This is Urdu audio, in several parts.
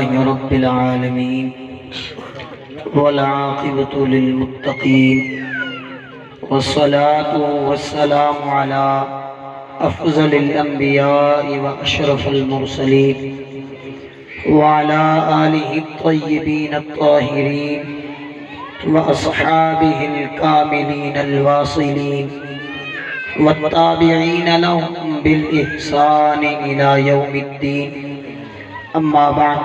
لله رب العالمين والعاقبة للمتقين والصلاة والسلام على أفضل الأنبياء وأشرف المرسلين وعلى آله الطيبين الطاهرين وأصحابه الكاملين الواصلين والتابعين لهم بالإحسان إلى يوم الدين. أما بعد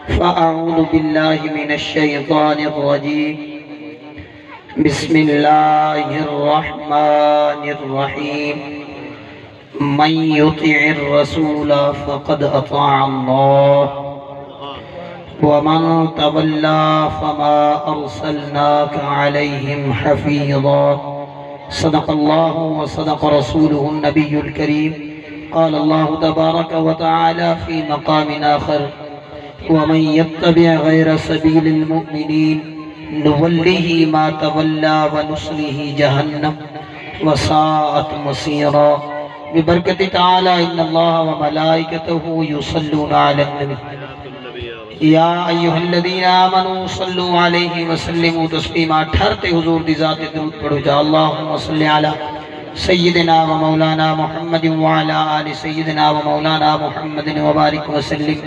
فأعوذ بالله من الشيطان الرجيم. بسم الله الرحمن الرحيم. من يطع الرسول فقد أطاع الله ومن تولى فما أرسلناك عليهم حفيظا. صدق الله وصدق رسوله النبي الكريم. قال الله تبارك وتعالى في مقام آخر: ومن يتبع غير سبيل المؤمنين نوله ما تولى ونصله جهنم وساءت مصيرا. ببركة تعالى إن الله وملائكته يصلون على النبي یا ایہا الذین آمنوا صلوا علیہ وسلموا تسلیما. ٹھہرتے حضور دی ذات درود پڑھو جا. اللہم صلی علی سیدنا و مولانا محمد وعلی آل سیدنا و مولانا محمد وبارک وسلم.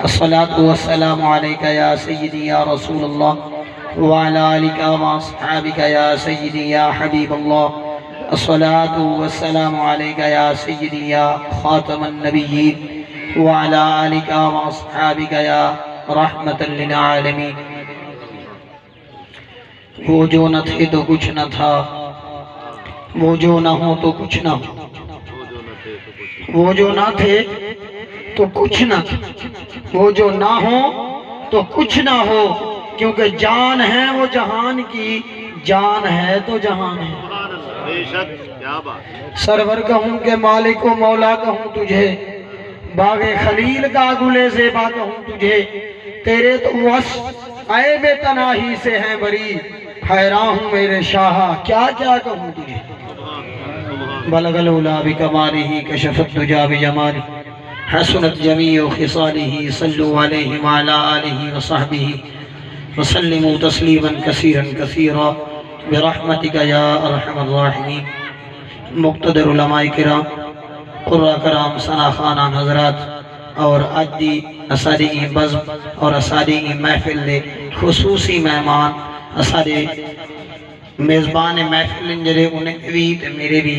الصلاة والسلام علیکہ یا سیدی یا رسول اللہ وعلی آلکہ و اصحابکہ یا سیدی یا حبیب اللہ. الصلاة والسلام علیکہ یا سیدی یا خاتم النبیین وعلی آلکہ و اصحابکہ یا رحمت للعالمین. وہ جو نہ تھے تو کچھ نہ تھا، وہ جو نہ ہو تو کچھ نہ ہو. وہ جو نہ تھے تو کچھ نہ تھا، وہ جو نہ ہو تو کچھ نہ ہو. کیونکہ جان ہے وہ جہان کی، جان ہے تو جہان ہے. سرور کہوں کہ مالک و مولا کہوں تجھے، باغ خلیل کا گلے زیبا کہوں تجھے. تیرے تو وصف عیب تناہی سے ہیں بری، حیران ہوں میرے شاہ کیا کیا کہوں تجھے. بلغ العلا بکمالہ کشف الدجا بجمالہ حسنت جمیع خصالہ. صلوا علیہ وعلی آلہ وصحبہ وسلموا تسلیما کثیرا کثیرا برحمتک یا ارحم الراحمین. مقتدر علماء کرام، قرآن کرام، ثنا خانان حضرات اور عدی اسادی بزم اور اسادی محفل دے خصوصی مہمان، اسادی میزبان محفل جڑے انہیں بھی میرے بھی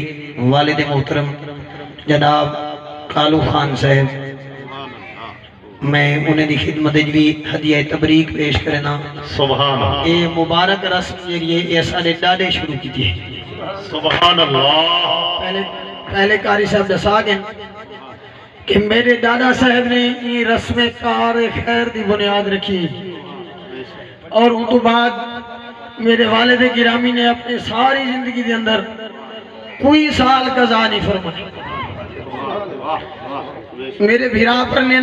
والد محترم جناب کالو خان صاحب، میں انہیں دی خدمت بھی ہدیہ تبریک پیش کرنا. سبحان اللہ. اے مبارک رسم جڑی ہے اسادے ڈاڈے شروع کی تھی. سبحان اللہ. پہلے قاری صاحب دسا گئے کہ میرے دادا صاحب نے یہ رسم کار خیر دی بنیاد رکھی، اور ان تو بعد میرے والد گرامی نے اپنے ساری زندگی دے اندر کوئی سال قضا نہیں فرمائی. میرے بھیرا پر نے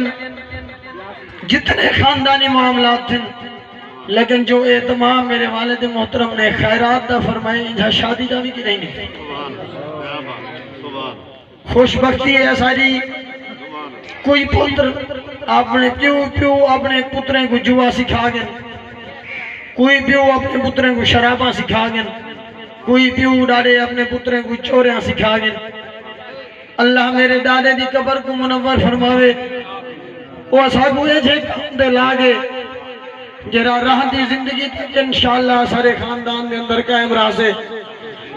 جتنے خاندانی معاملات تھے، لیکن جو اہتمام میرے والد محترم نے خیرات دا فرمائے، انہا شادی دا بھی کی نہیں. خوش بختی ہے ساری. کوئی پتر اپنے پیو اپنے پتریں کو جوا سکھا گئے، کوئی پیو اپنے پتریں کو شراباں سکھا گئے، کوئی پیو ڈاڑے اپنے پتریں کو چوریاں سکھا گئے. اللہ میرے دادے دی قبر کو منور فرماوے. وہ ساگوئے جھے کام دے لاگے جرا راہ دی زندگی تک انشاءاللہ سارے خاندان دے اندر قائم راسے.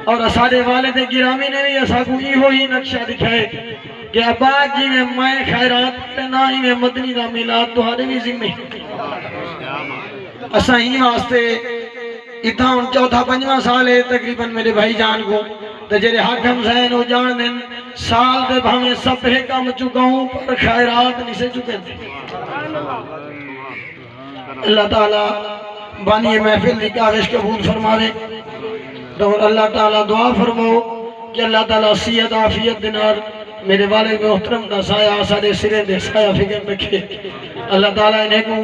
اور سارے والد گرامی نے بھی ایسا کوئی ہوئی نقشہ دکھائے کہ ابا جی میں خیرات کرنا ہی میں مدنی دا میلاد تو ہارے بھی ذمہ اسا ہی واسطے اتھا ان چوتھا پنجواں سال ہے تقریباً میرے بھائی جان کو تجرے حاکم زین ہو جان دن سال دے بھامیں سب ہے کام چکا ہوں پر خیرات نہیں سے چکے تھے. اللہ تعالیٰ بانی محفل دی کاغش قبول فرما دے. تو اللہ تعالیٰ دعا فرمو کہ اللہ تعالیٰ صحت عافیت دنار میرے والد محترم کا سایہ سارے سرے دے سایہ فکر رکھے. اللہ تعالیٰ انہیں کو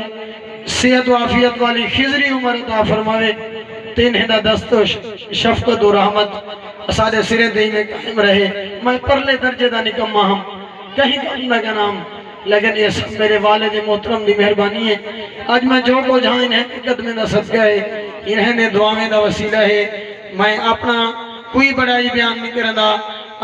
صحت و عافیت والی خضری عمر عطا فرماوے. تین ہدہ دست و شفقت و رحمت سارے سرے دے میں قائم رہے. میں پرلے درجے دا نکمہ ہم کہیں کہیں لگا نام لیکن یہ سب میرے والد محترم دی مہربانی ہے. آج میں جو کو جہاں انہیں حقیقت میں دا صدقہ ہے, انہیں نے دعا میں دا وسیلہ ہے. میں اپنا کوئی بڑائی بیان نہیں کرنا.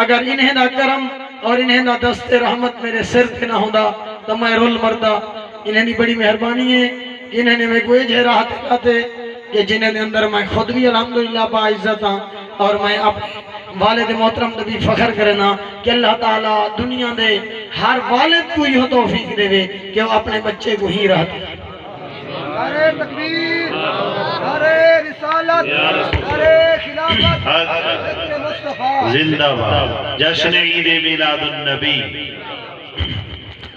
اگر انہیں دا کرم اور انہیں دا دست رحمت میرے سر پہ نہ ہوندہ تو میں رول مردہ. انہیں دی بڑی مہربانی ہے کہ انہیں نے میں کوئی جہراہت کہتے کہ جنہیں دے اندر میں خود بھی الحمدللہ با عزت ہاں, اور میں اپنے والد محترم نے بھی فخر کرنا کہ اللہ تعالیٰ دنیا دے ہر والد کو یہ توفیق دے وے کہ وہ اپنے بچے کو ہی رہتے. نعرہ تکبیر، نعرہ رسالت، نعرہ خلافت، حضرت مصطفیٰ زندہ باد. جشن عید میلاد النبی.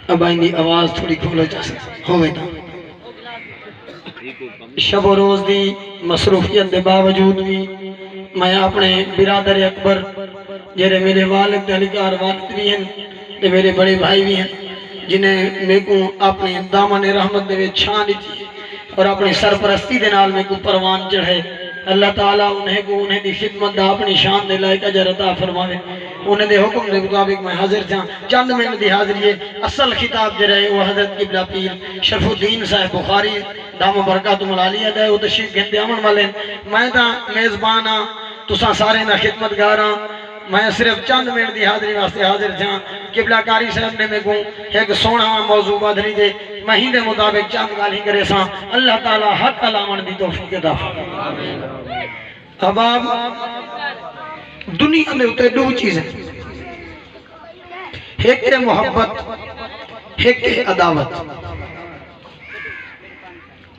اب آئندی آواز تھوڑی کھولو جیسے ہوئے تھا. شب و روز دی مصروفیت دے باوجود بھی میں اپنے برادر اکبر جیرے میرے والد دہلکار والد بھی ہیں تے میرے بڑے بھائی بھی ہیں جنہیں میں کو اپنے دامن رحمت دے چھان دیتی اور اپنی سرپرستی دے نال میں کو پروان چڑھے. اللہ تعالیٰ انہیں دی خدمت دا اپنی شان دے لائق اجر عطا فرماوے. انہیں دے حکم دے مطابق میں حاضر تھا. چند منٹ دی حاضری ہے. اصل خطاب جو رہے وہ حضرت قبلہ پیر شرف الدین صاحب بخاری دام برکاتم العالیہ دے وہ تشریف گھنتے آمن والے. میں تا میزبان ہاں, تساں سارے نا خدمتگار ہاں. میں صرف چند منٹ دی حاضری واسطے حاضر تھا. قبلہ کاری صاحب نے میں کو ایک سونا موضوع بدری دے مہین دے مطابق چند گالی کرے ساں. اللہ تعالیٰ حق علامن دی توفیق عطا فرمائے. اب آپ دنیا میں ہوتے دو چیزیں, ایک ہے محبت, ایک ہے عداوت.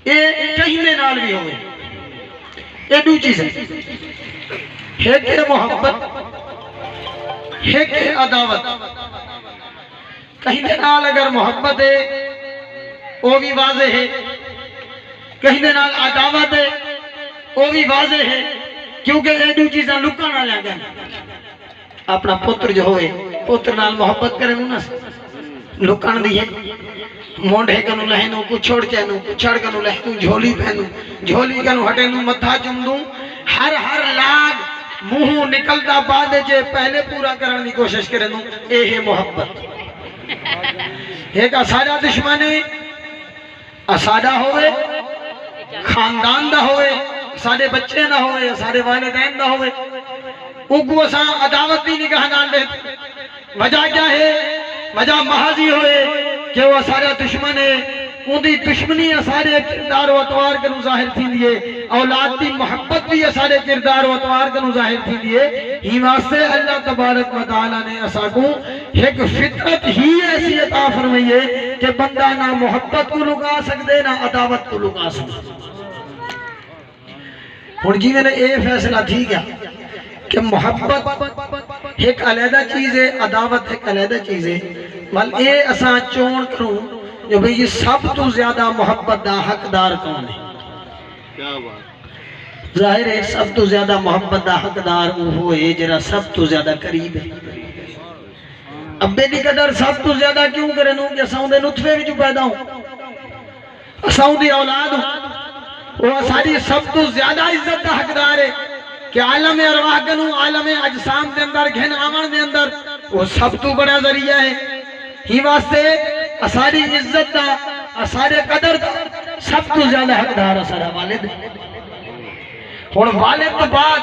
یہ کہیں دے نال بھی ہوئے, یہ دو چیزیں, ایک ہے محبت, ایک ہے عداوت. کہیں دے نال اگر محبت ہے وہ بھی واضح ہے, کہیں دے نال عداوت ہے وہ بھی واضح ہے, کیونکہ یہ دو چیزیں لکان آ جائیں گے. اپنا پتر جو ہوئے پتر نال محبت کریں گے نا, لکان دی ہے. مونڈے کنو لہنو کو چھوڑ چینو, کو چھڑ کنو لہنو جھولی پہنو, جھولی کنو ہٹینو متھا چمدوں. ہر لاگ منہوں نکلتا بعد جے پہلے پورا کرنے دی کوشش کریں دوں. اے ہے محبت. ایک اسادہ دشمنے اسادہ ہوئے, خاندان دا ہوئے, سارے بچے نہ ہوئے, سارے والدین نہ ہوئے, ان کو اساں عداوت بھی نگاہ نال لیتے. وجہ کیا ہے؟ وجہ محاذی ہوئے کہ وہ سارے دشمن ہے. ان دی دشمنی سارے کردار و اتوار کنو ظاہر تھی دیئے, اولاد دی محبت بھی سارے کردار و اتوار کنو ظاہر تھی دیئے. ہی واسطے اللہ تبارک و تعالیٰ نے اسا کو ایک فطرت ہی ایسی عطا فرمائیے کہ بندہ نہ محبت کو لگا سکتے نہ عداوت کو لگا سکتے. اور جی میں نے اے فیصلہ تھی گیا کہ محبت ایک علیحدہ چیز ہے, عداوت ایک علیحدہ چیز ہے. بل اے اساں چون کروں جو بھئی یہ سب تو زیادہ محبت دا حقدار کون ہے؟ کیا بات. ظاہر ہے سب تو زیادہ محبت دا حقدار وہ ہوئے جرا سب تو زیادہ قریب ہے. ابے دی قدر سب تو زیادہ کیوں کریں ہوں کہ اساں دے نطفے بھی جو پیدا ہوں, اساں دی اولاد ہوں, وہ ساری سب تو زیادہ عزت دا حقدار ہے کہ عالم ارواح کنو, عالم اجسام دے اندر, گھن آمن دے اندر وہ سب تو بڑا ذریعہ ہے. ہی واسطے اساری عزت دا, اساری قدر دا سب تو زیادہ حقدار اسارا والد. اور والد تو بعد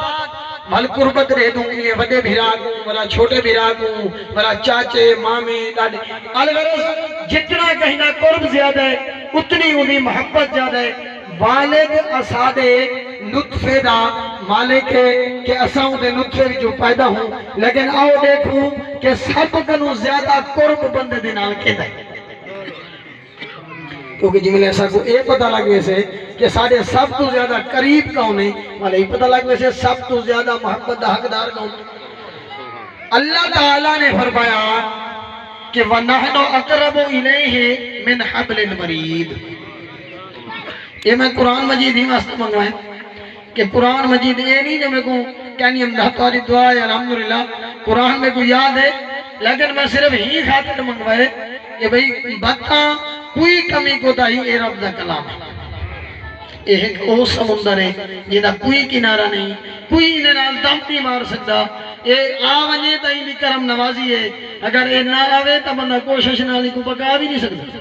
بھل قربت رہ دوں گی, وڈے بھیرا کو, بلا چھوٹے بھیرا کو, بلا چاچے مامے دادے, الغرض جتنا کہنا قرب زیادہ ہے اتنی انہیں محبت زیادہ ہے. والد اسادے نطفے دا مالک ہے کہ اساں دے نطفے جو پیدا ہوں, لیکن آؤ دیکھوں کہ سب کنو زیادہ قرب بندے دے نال کہتا ہے. کیونکہ جی ملے ایسا کو اے پتہ لگ ویسے کہ سارے سب تو زیادہ قریب کون ہے, مالے پتہ لگ ویسے سب تو زیادہ محبت دا حقدار کون ہے. اللہ تعالیٰ نے فرمایا کہ وَنَحْنُ أَقْرَبُ إِلَيْهِ مِنْ حَبْلِ الْوَرِيدِ. یہ میں قرآن مجید ہی واسطہ منگوائیں کہ قرآن مجید یہ نہیں جو میں کو کہنی ہم تاری دعا ہے الحمدللہ قرآن میں کو یاد ہے, لیکن میں صرف ہی خاطر منگوائے کہ بھئی بتا کوئی کمی کو تا ہی اے رب دا کلام ہے. ایک او سمندر ہے جنہا کوئی کنارہ نہیں, کوئی انہیں نال دم نہیں مار سکتا. اے آونے تا ہی کرم نوازی ہے، اگر اے نہ آوے تا بندہ کوشش نالی کو پکا بھی نہیں سکتا.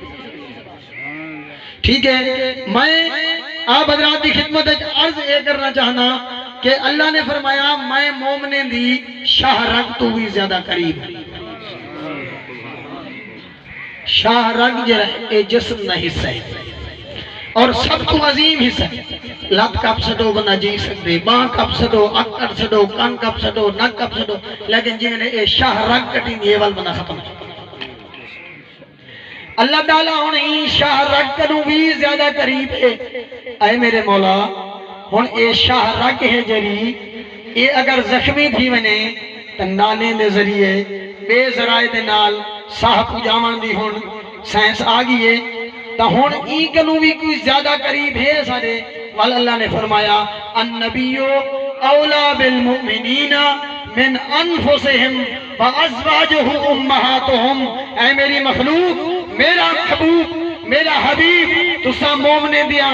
ٹھیک ہے، میں آپ حضرات کی خدمت عرض اے کرنا چاہنا کہ اللہ نے فرمایا میں مومنے دی شاہ رگ تو بھی زیادہ قریب. شاہ رگ جو ہے اے جسم نہ حصہ ہے اور سب تو عظیم حصہ ہے. لات کپ سٹو بنا جی سکتے، باں کپ سٹو، اک کٹ سٹو، کان کپ سٹو، نک کپ سٹو، لیکن جی میں اے شاہ رگ کٹی یہ وال بنا ختم. اللہ تعالیٰ ہوں شاہ رگ کنو بھی زیادہ قریب ہے. اے میرے مولا ہوں اے شاہ رگ ہے جری اے اگر زخمی تھی ونے تو نالے دے ذریعے بے ذرائع دے نال ساہ پجاون دی ہوں سائنس آگئی ہے تو ہوں ای کنو بھی کوئی زیادہ قریب ہے سارے. وال اللہ نے فرمایا النبیو اولا بالمؤمنین من انفسہم وازواجہ امہاتہم. اے میری مخلوق میرا محبوب میرا حبیب تسا مومنے دیا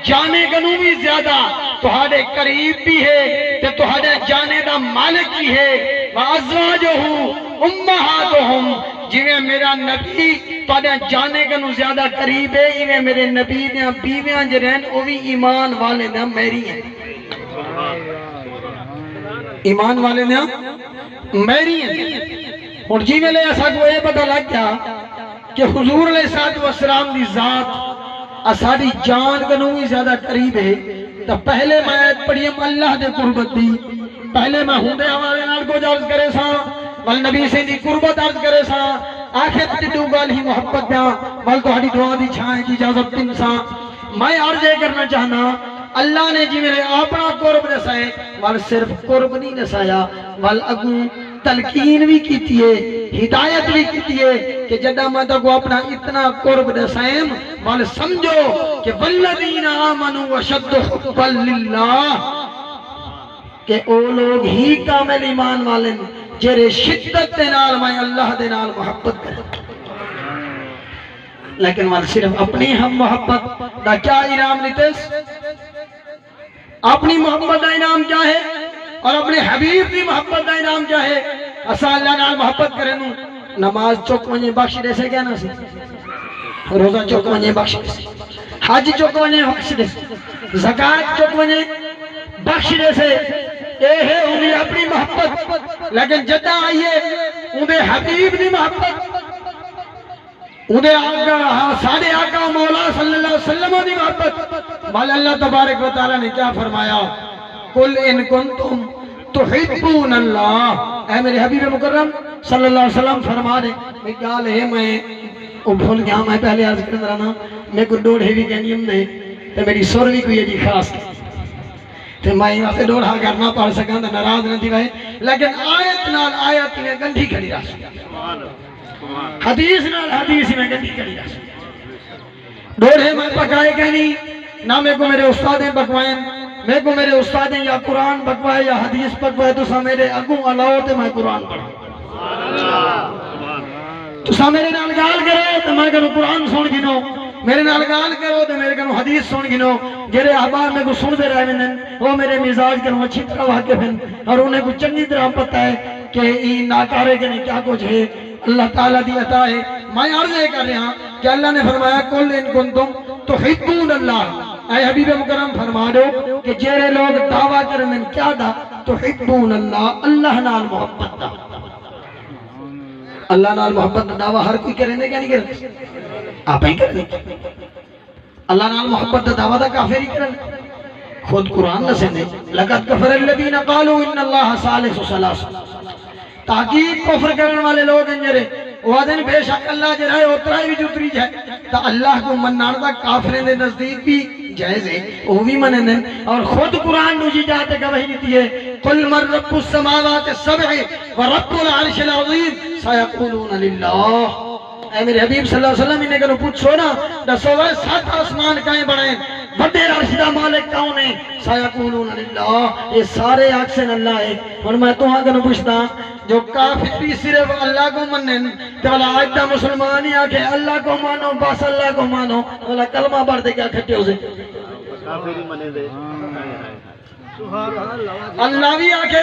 جانے گنو بھی زیادہ تہاڈے قریب بھی ہے تے تہاڈے جانے دا مالک بھی ہے. وازواجہ امہاتہم جویں میرا نبی تہاڈے جانے گنو زیادہ قریب ہے ایویں میرے نبی دیاں بیویاں جڑین او بھی ایمان والے دیاں میری ہیں. ایمان والے دیاں میری ہیں. ہن جی ویلے اساں کو یہ پتہ لگ گیا کہ حضور علیہ السلام دی ذات اساڈی جان کنوں بھی زیادہ قریب ہے تو پہلے میں آیت پڑھیم اللہ دے قربت دی. پہلے میں ہوندے ہمارے نال کو عرض کرے سا ول نبی سے دی قربت عرض کرے سا آخر ٹڈو گال ہی محبت دیا ول تہاڈی دعا دی چھائیں کی اجازت دن سا. میں عرض یہ کرنا چاہنا اللہ نے جی میرے اپنا قرب دسائے ول صرف قرب نہیں دسایا ول اگوں تلقین بھی کیتی ہے ہدایت بھی کیتی ہے کہ جدہ میں تو اپنا اتنا قرب دسائیں ول سمجھو کہ والذین آمنوا وشد حبا للہ کہ او لوگ ہی کامل ایمان والے جرے شدت دے نال میں اللہ دے نال محبت کریں. لیکن ول صرف اپنی ہم محبت دا کیا انعام لیتس؟ اپنی محبت دا انعام کیا ہے اور اپنے حبیب کی محبت دا انعام کیا ہے؟ اسا اللہ نال محبت کریں نو نماز چوک ونجے بخش دے سے کہنا سی، روزہ چوک ونجے بخش دے سے، حج چوک ونجے بخش دے سے، زکاة چوک ونجے بخش دے سے. اے ہے انہیں اپنی محبت. لیکن جدہ آئیے انہیں حبیب دی محبت انہیں آقا ساڑھے آقا مولا صلی اللہ علیہ وسلم دی محبت. بل اللہ تبارک و تعالیٰ نے کیا فرمایا قل ان کنتم تحبون اللہ. اے میرے حبیب مکرم صلی اللہ علیہ وسلم فرما دے میں گال ہے میں بھول گیا میں پہلے عرض کر رہا نا میں کو ڈوڑ ہے بھی کہنی ہم نے تو میری سور بھی کوئی جی خاص تو میں یہاں سے ڈوڑھا کرنا پڑھ سکاں تو ناراض نہ تھی بھائی. لیکن آیت نال آیت میں گنڈھی کھڑی رہا سکتا حدیث نال حدیث میں گنڈھی کھڑی رہا سکتا. ڈوڑھے میں پکائے کہنی نہ میں کو میرے استادیں پکوائیں میں کو میرے استادیں یا قرآن پکوائے یا حدیث پکوائے تو سا میرے اگوں علاوہ تے میں قرآن پڑھا تو سا میرے نال گال کرو تو میں کنو قرآن سن گنو میرے نال گال کرو تو میرے کنو حدیث سن گنو. جیرے احبار میں کو سن دے رہے ہیں وہ میرے مزاج کنو اچھی طرح واقف ہیں اور انہیں کو چنگی طرح پتہ ہے کہ یہ ناکارے کے نہیں کیا کچھ ہے اللہ تعالیٰ دی عطا ہے. میں عرض یہ کر رہا کہ اللہ نے فرمایا قل ان کنتم تحبون اللہ. اے حبیب مکرم فرما دو کہ جیرے لوگ دعویٰ کرنے کیا دا تحبون اللہ اللہ نال محبت دا. اللہ نال محبت دا دعویٰ ہر کوئی کرنے کیا نہیں کرنے آپ ہی کرنے. اللہ نال محبت دا دعویٰ دا کافر ہی کرنے. خود قرآن نہ سنے لقد کفر الذین قالوا ان اللہ ثالث ثلاث. تحقیق کفر کرنے والے لوگ ہیں جرے وعدن بے شک اللہ جرائے اترائی بھی جتری جائے تا اللہ کو منان دا کافرین دے نزدیک بھی جائز ہے وہ بھی منن ہے. اور خود قرآن نجی جاتے کا وحی دیتی ہے قل من رب السماوات السبع ورب العرش العظیم سیقولون للہ. اے میرے حبیب صلی اللہ علیہ وسلم انہیں کنو پوچھو نا دسو وہ 7 آسمان کہیں بڑھیں بڑے عرش دا مالک کون ہے سیقولون للہ. یہ سارے آکسن اللہ ہے. اور میں تو ہاں کنو پوچھتا جو کافر بھی صرف اللہ کو منن تو والا آج دا مسلمان ہی آکھے اللہ کو مانو بس اللہ کو مانو والا کلمہ بڑھ دے کیا کھٹے ہو سے اللہ بھی آکھے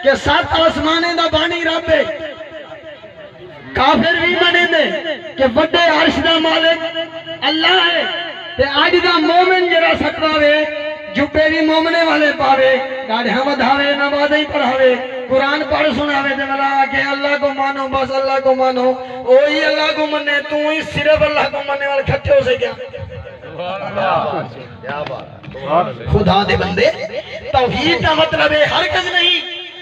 کہ 7 آسمانے دا بانی رب ہے، کافر بھی منے دے کہ بڑے عرش دا مالک اللہ ہے، تے آج دا مومن جرا سکراوے جبے بھی مومنے والے پاوے، گاڑیاں بدھاوے، نمازیں پڑھاوے، قرآن پڑھ سناوے دے والا کہ اللہ کو مانو، بس اللہ کو مانو، وہی اللہ کو منے، تو ہی صرف اللہ کو ماننے والے کھٹے ہو سے کیا؟ خدا دے بندے، توحید کا مطلب ہے ہرگز نہیں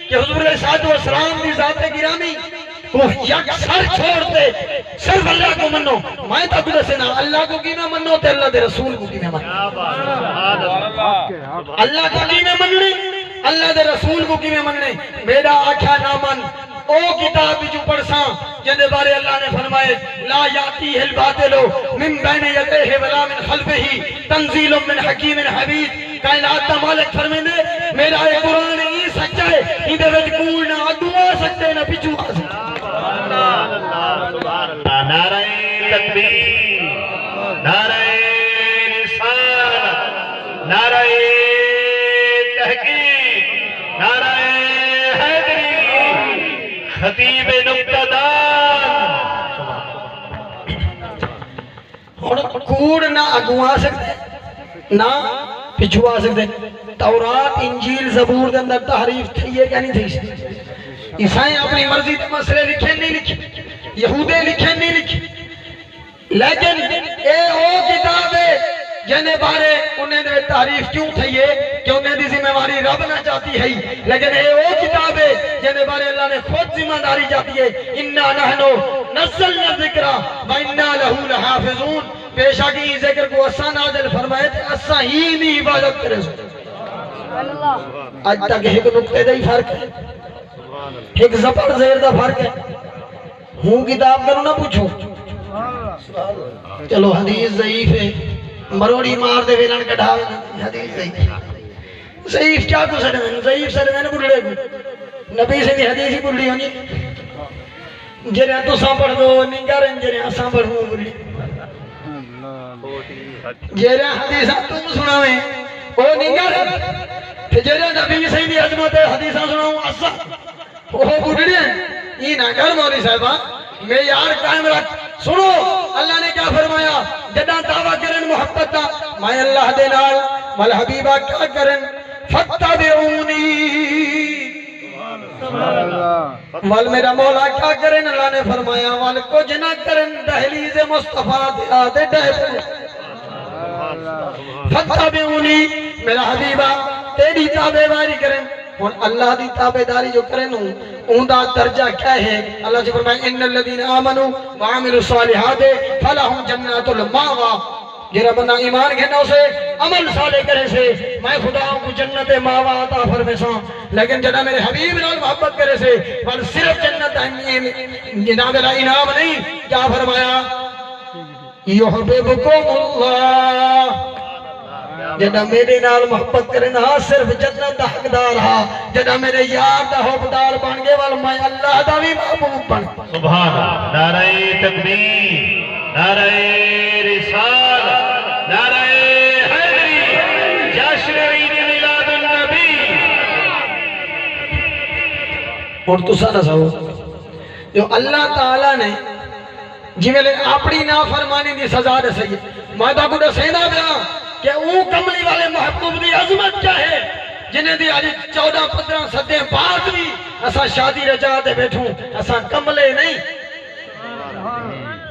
کہ حضور علیہ الصلوۃ والسلام دی ذات گرامی وہ یک سر چھوڑتے صرف اللہ کو منو، میں تو کچھ سے نہ اللہ کو کی میں منو تے اللہ دے رسول کو کی میں منو، اللہ کو کی میں مننے، اللہ دے رسول کو کی میں مننے، میرا آکھا نہ من او کتاب جو پڑھساں جنے بارے اللہ نے فرمائے لا یاتی الباطل من بین یدیہ ولا من خلفہ تنزیل من حکیم حمید، کائنات دا مالک فرمیندے میرا اے قرآن ہی سچا ہے، اندے وچ کوئی نہ اگوں آ سکتے نہ پیچھے آ سکتے۔ نعرہ تکبیر، نعرہ رسالت، نعرہ تحقیق، نعرہ حیدری، خطیب نقطہ دان۔ اور کوڑ نہ اگوں آ سکتے نہ پیچھو آ سکتے، تورات انجیل زبور دے اندر تحریف تھی ہے کیا نہیں تھی؟ عیسائیں اپنی مرضی تے مسئلے لکھے نہیں لکھے، یہودے لکھے نہیں لکھے، لیکن اے او کتاب ہے جنے بارے انہیں دے تعریف کیوں تھی ہے کہ انہیں دی ذمہ داری رب نہ چاہتی ہے، لیکن اے او کتاب ہے جنے بارے اللہ نے خود ذمہ داری چاہتی ہے انا نحنو نزلنا الذکر وانا لہ لحافظون، بے شک یہ ذکر کو اساں نازل فرمائے تھے اساں ہی نہیں عبادت کرے سو۔ آج تک ایک نقطے دا ہی فرق ہے، ایک زبر زیر دا فرق ہے، ہوں کتاب کرو نہ پوچھو، چلو حدیث ضعیف ہے، مروڑی مار دے ویلن کڑھاوے حدیث ضعیف، ضعیف کیا کو سڑے میں، ضعیف سڑے میں نے بڑھڑے کو، نبی سے بھی حدیث ہی بڑھڑی ہونی، جرے تو ساں پڑھ دو نگارن جرے ساں پڑھ دو بڑھڑی، جرے حدیثہ تم سناویں وہ نگارن، جرے نبی سے بھی عظمت حدیثہ سناؤں اسا وہ بڑھڑی ہیں، یہ نہ کر مولی صاحبہ میں یار قائم رکھ، سنو اللہ نے کیا فرمایا جدہ دعویٰ کرن محبت دا میں اللہ دے نال والحبیبہ کیا کرن فتبعونی، وال میرا مولا کیا کرن اللہ نے فرمایا وال کچھ نہ کرن دہلیز مصطفیٰ دے ڈہل فتبعونی میرا حبیبہ تیری تابع داری کرن، اور اللہ دی تابعداری جو کرن اون دا درجہ کیا ہے؟ اللہ سے فرمائے ان الذین آمنوا وعملوا الصالحات فلہم جنات المأوى، جرا بندہ ایمان گھنو سے عمل صالح کرے سے میں خدا کو جنت ماوا عطا فرمیساں، لیکن جڑا میرے حبیب نال محبت کرے سے بل صرف جنت جناب میرا انعام نہیں، کیا فرمایا یحببکم اللہ، جڑا میرے نال محبت کرے نہ صرف جنت دا حقدار ہا، جڑا میرے یار دا حقدار بن گئے وال میں اللہ دا بھی محبوب بن۔ سبحان اللہ، نعرہ تکبیر، نعرہ رسالت، نعرہ حیدری، جشن عید میلاد النبی۔ اور تو سارا ساو جو اللہ تعالیٰ نے جی میں اپنی نافرمانی دی سزا دے سہی میں تو کو دسینا پیا کہ وہ کملی والے محبوب دی عظمت کیا ہے جنہیں دی آج 14-15 صدیاں بعد بھی اسا شادی رجا دے بیٹھوں، اسا کملے نہیں،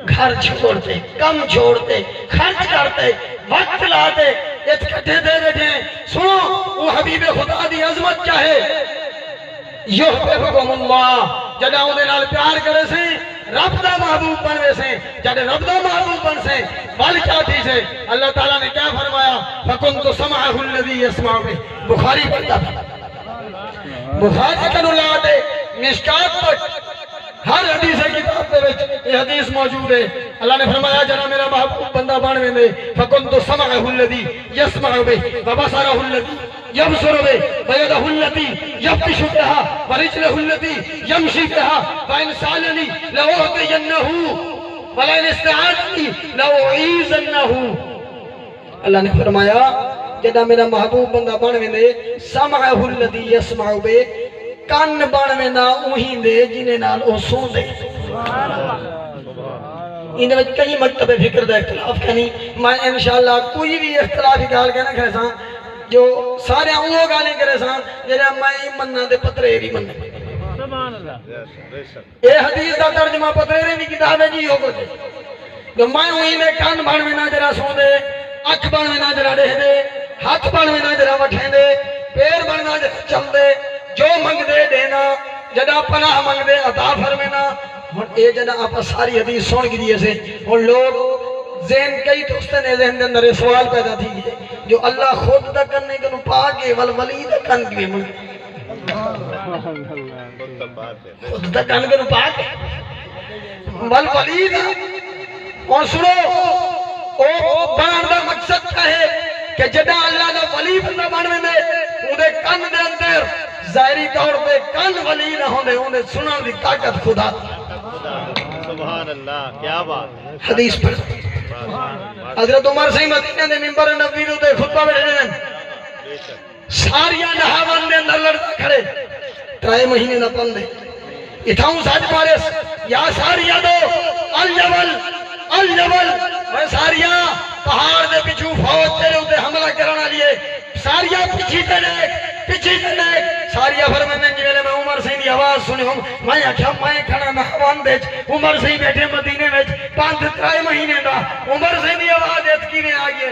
گھر چھوڑتے، کم چھوڑتے، خرچ کرتے، وقت لاتے، اتکٹھے دے بیٹھے۔ سنو وہ حبیب خدا دی عظمت کیا ہے؟ یحببکم اللہ، جڑا انہیں نال پیار کرے سے رب دا محبوب بنوے سے، جڑے رب دا محبوب بن سے بل کیا تھی سے اللہ تعالیٰ نے کیا فرمایا فَكُنْتُ سَمْعَهُ الَّذِي يَسْمَعُ بِهِ، بخاری پڑھتا تھا، بخاری کنو لاتے مشکات تک ہر حدیث کتاب دے وچ یہ حدیث موجود ہے، اللہ نے فرمایا جڑا میرا محبوب بندہ بنوے دے فَكُنْتُ سَمْعَهُ الَّذِي يَسْمَعُ بِهِ وَبَصَرَهُ الَّذِي يبصر به ويده التي يبطش بها ورجله التي يمشي بها فإن سألني لأعطينه ولئن استعاذني لأعيذنه۔ اللہ نے فرمایا جدا میرا محبوب بندہ بن ویندے سمعہ الذی یسمع بہ، کن بن میں نہ اوہی دے جنہیں نال او سون دے انہیں وچ کئی مکتب فکر دا اختلاف کرنی میں انشاءاللہ کوئی بھی اختلافی گال کہنا کرے ساں جو سارے وہ گالیں کرے ساں جنہیں میں مننا دے پترے بھی مننے اے حدیث دا ترجمہ پترے بھی کتاب ہے جی ہو کو جے جو میں ہوئی نے کان بھان میں نہ جرا سون دے اکھ بھان میں نہ جرا دے دے ہاتھ بھان میں نہ جرا وٹھیں دے پیر بھان میں جرا چل دے جو منگ دے دینا جدا پناہ منگ دے عطا فرمینا اے جدا آپ ساری حدیث سن کی دیئے سے ان لوگ ذہن کئی دوستیں نے ذہن دے اندر سوال پیدا تھی گئے جو اللہ خود دا کرنے کنو پاکے والولی دا کن کی منگ خود دا کن کنو پاکے والولی دا اور سنو او بان دا مقصد کا ہے کہ جدا اللہ دا ولی بندہ بانوے دے انہیں کن دے اندر ظاہری طور پہ کن ولی نہ ہونے انہیں سنا دی طاقت خدا سبحان اللہ کیا بات حدیث پر حضرت عمر صحیح مدینہ دے ممبر نبوی دے خطبہ بیٹھے دیں ساریاں نہاوان دے اندر لڑتا کھڑے 3 مہینے نہ پندے اتھاؤں ساج پارس یا ساریاں دو الجبل الجبل میں ساریاں پہاڑ دے پچھو فوج تیرے ہوتے حملہ کرانا لیے ساریاں پچھی تنے ساریاں فرمانے کی ویلے میں عمر صحیح دی آواز سنے ہوں میں اکھا میں کھڑا نحوان دیچ عمر صحیح بیٹھے مدینے میں 5 مہینے دا عمر صحیح دی آواز اتکی میں آگئے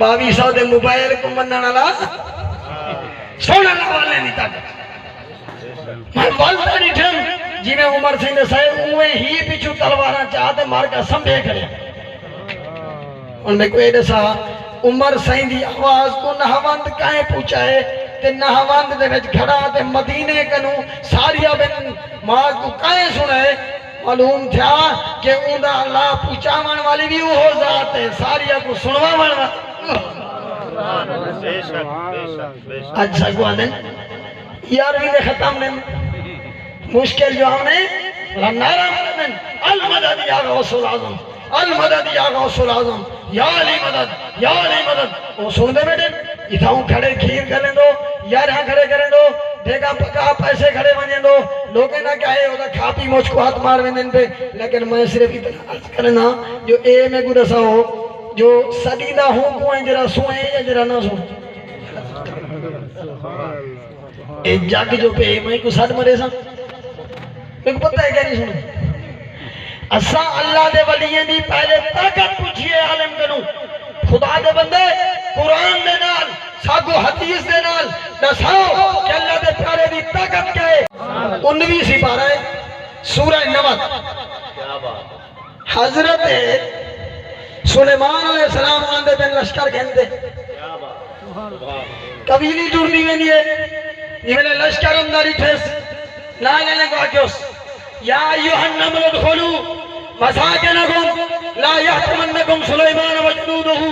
2200 دے موبائل کو مننا لا سونا نحوالے نہیں تاکہ میں والدہ نہیں تھم جی میں عمر صحیح نے سائے اوے ہی پیچھو تلوارا چاہتے مار کا سمبھے کرے ان میں کوئی ایسا عمر صحیح دی آواز کو نہواند کائیں پوچھا ہے تے نہواند دے وچ کھڑا تے مدینے کنو ساریہ بن ماں کو کائیں سنے معلوم تھا کہ اندہ اللہ پوچھاوان والی بھی وہ ذات ہے ساریہ کو سنواوان والی آج سکوا دیں یارویں دے ختم دیں مشکل جو ہم نے نعرہ مدن المدد یا غوث العظم المدد یا غوث العظم یا علی مدد یا علی مدد وہ سن دے بیٹے اتھاؤں کھڑے کھیر کریں دو یارہاں کھڑے کریں دو دیکھا پکا پیسے کھڑے بنیں دو لوگیں نہ کہے وہ کھا پی مجھ کو ہاتھ مار دیں پہ لیکن میں صرف اتنا عرض کرنا جو اے میں گرسا ہو جو صدیدہ ہوں کوئیں جرا سوئیں یا جرا نہ سوئیں اے جاگ جو پہ میں کو ساتھ مرے سا میں کو پتہ ہے کیا نہیں سنیں اسا اللہ دے ولیے دی پہلے طاقت پوچھئے عالم کنو خدا دے بندے قرآن دے نال ساگو حدیث دے نال دساؤ کہ اللہ دے پیارے دی طاقت کیا ہے 19 سپارہ ہے سورہ نمل حضرت سلیمان علیہ السلام آندے بن لشکر گھنتے قبیلی جڑنی میں نہیں ہے یہ میں لشکر انداری ٹھیس لا گنے کو آکیوس یا ایوہ النمل ادخلو مساکنکم لا یحتمنکم سلیمان وجنودہو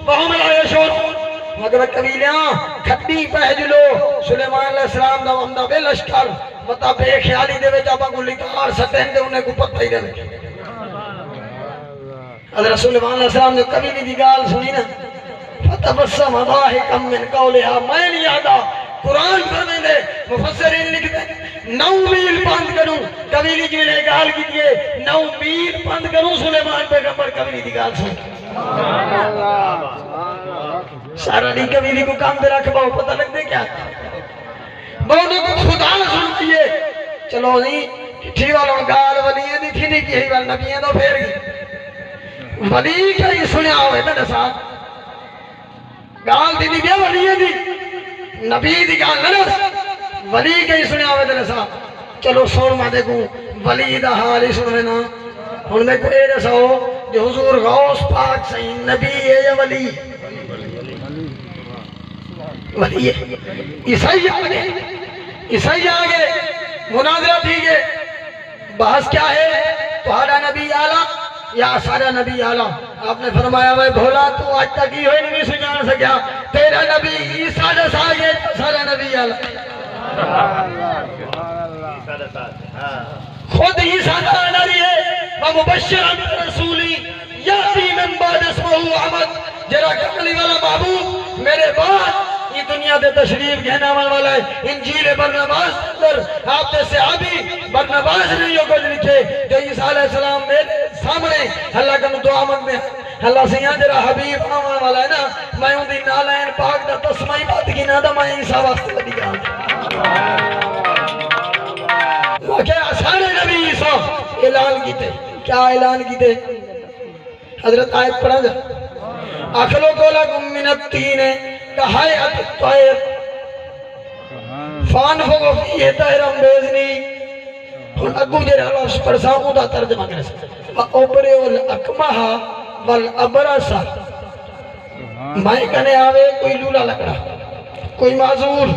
وہم لا یشعرون مگر قبیلیاں کھٹی پہجلو سلیمان علیہ السلام دا وندہ بے لشکر مطا بے خیالی دے وے جابا کو لکار سٹین دے انہیں کو پتہ ہی دے لگے حضرت سلیمان علیہ السلام نے قبیلی دی گال سنی نا فتبسم ضاحکا من قولہا میں نہیں یادا قرآن فرمیں دے مفسرین لکھتے 9 میل بند کروں قبیلی جو نے گال کی دیئے 9 میل بند کروں سلیمان پیغمبر قبیلی دی گال سن سارا نہیں قبیلی کو کام دے رکھ باؤ پتہ لگ دے کیا بہنے کو خدا سن دیئے چلو نہیں ٹھی والوں گال ولیے دی تھی نہیں کی ہی وال نبییں دو پھیر گئی ولی کا ہی سنیا ہوئے میرے ساتھ گال دی دی ولیے دی نبی دی گال نرس ولی کئی سنیا ہوئے دلے صاحب چلو سون ماں دیکھوں ولی دا حال ہی سنوے نا ان میں کوئی ایسا ہو جو حضور غوث پاک صحیح نبی ہے یا ولی ولی ہے عیسائی آگے عیسائی آگے مناظرہ تھی گے بحث کیا ہے تمہارا نبی آلہ یا سارا نبی آلہ آپ نے فرمایا وہ بھولا تو آج تک ہی ہوئی نہیں سجان سکیا تیرا نبی عیسیٰ دس آگے سارا نبی آلہ خود عیسیٰ کا نبی ہے ومبشرا رسولی یاتی من بعد اسمہ احمد جرا کملی والا محبوب میرے بعد دنیا دے تشریف گھنا من والا ہے انجیل برنباس اندر آپ دے صحابی برنباس نے یہ کچھ لکھے جو عیسیٰ علیہ السلام میرے سامنے اللہ کا دعا مند میں اللہ سے یہاں جرا حبیب آمان والا ہے نا میں ہوں دی نالین پاک دا تسمائی بات کی نادا میں عیسیٰ واسطے لدی گا کہ آسان نبی عیسیٰ اعلان کی تے کیا اعلان کی تے حضرت آیت پڑھا جا اخلقو لکم من التین کہایت الطیر فانفقو فیہ طیرم بیزنی ہن اگو جرا لفظ پرساؤں دا ترجمہ کرے وَأُبْرِئُ الْأَكْمَحَ وَالْأَبْرَصَ میں کہنے آوے کوئی لولا لگ رہا کوئی معذور